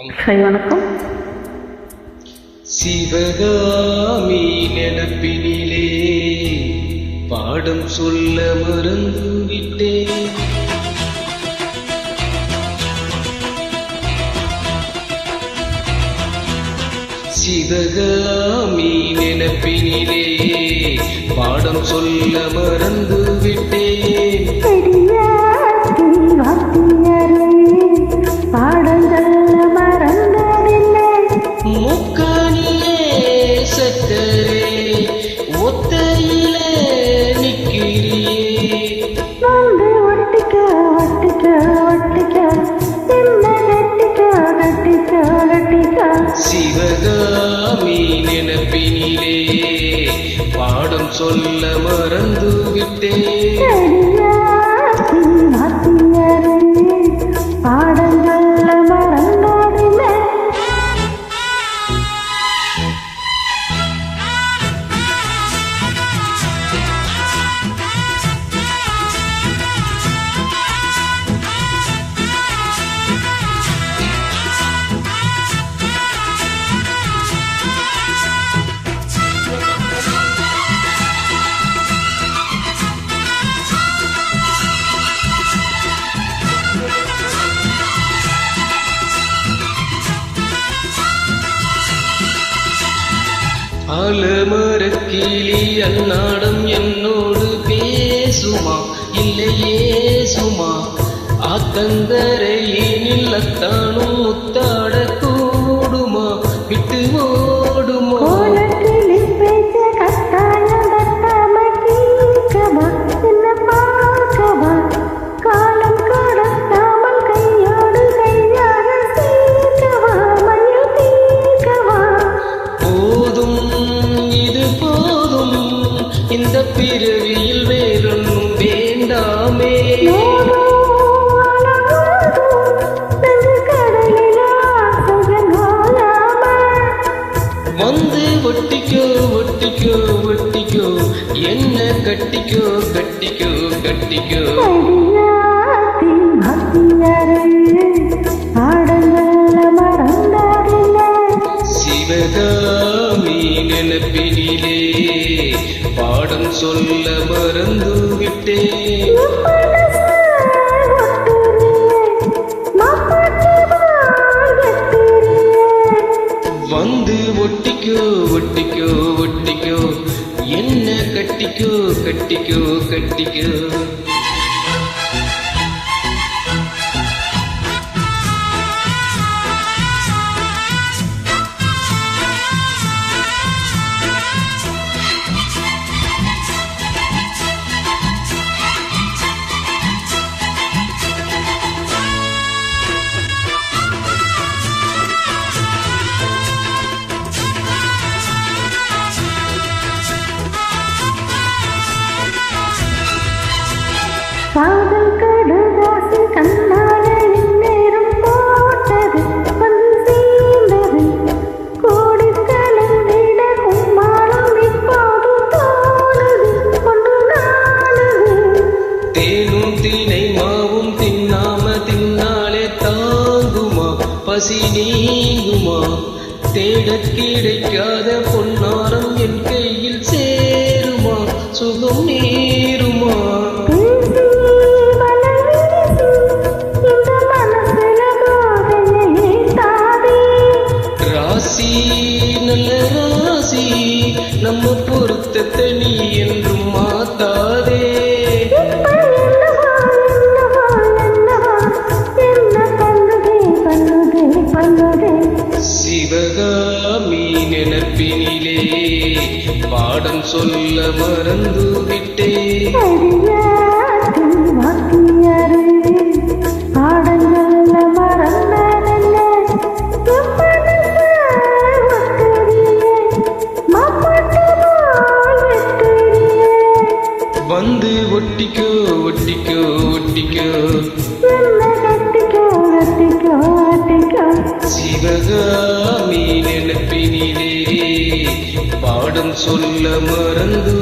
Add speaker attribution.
Speaker 1: வணக்கம்.
Speaker 2: சிவகாமி நினப்பினிலே பாடம் சொல்ல மறந்து விட்டேன். சிவகாமி நினப்பினிலே பாடம் சொல்ல மறந்து விட்டேன். முக்கானிலே சக்கரே ஒத்தையிலே நிக்கிறியே. சிவகாமி நினப்பினிலே பாடம் சொல்ல மறந்து விட்டேன். ஆலமரக்கிளி அன்னாடம் என்னோடு பேசுமா இல்லையே சுமா? ஆத்தங்கரையினில் அத்தானும் முத்தாட கூடுமா விட்டு ஓடுமா? இந்த பிறவியில் வேறொன்னும் வேண்டாமே. வந்து ஒட்டிக்கோ ஒட்டிக்கோ ஒட்டிக்கோ என்ன கட்டிக்கோ கட்டிக்கோ கட்டிக்கோ. சிவகாமி நினப்பினிலே பாடம் சொல்ல மறந்து விட்டேன். வந்து ஒட்டிக்கோ ஒட்டிக்கோ ஒட்டிக்கோ என்ன கட்டிக்கோ கட்டிக்கோ கட்டிக்கோ.
Speaker 1: காதல் கடுதாசி கண்ணால நேரம் போட்டது வந்து சேர்ந்தது கோடி கலந்திட கும்மாளம் இப்போது தோணுது கொண்டு நாடுது.
Speaker 2: தேனும் தினை மாவும் தின்னாம தின்னாலே தாங்குமா பசி நீங்குமா? தேடக் கிடைக்காத பொன்னாரம் என் கையில் சேருமா சுகம் நீருமா? நல்ல ராசி நம்ம பொருத்தத்தை நீ என்றும் மாத்தாதே. சிவகாமி நினப்பினிலே பாடம் சொல்ல மறந்து விட்டேன். வந்து ஒட்டிக்கோ ஒட்டிக்கோ ஒட்டிக்கோ சிவகாமி நினப்பினிலே பாடம் சொல்ல மறந்து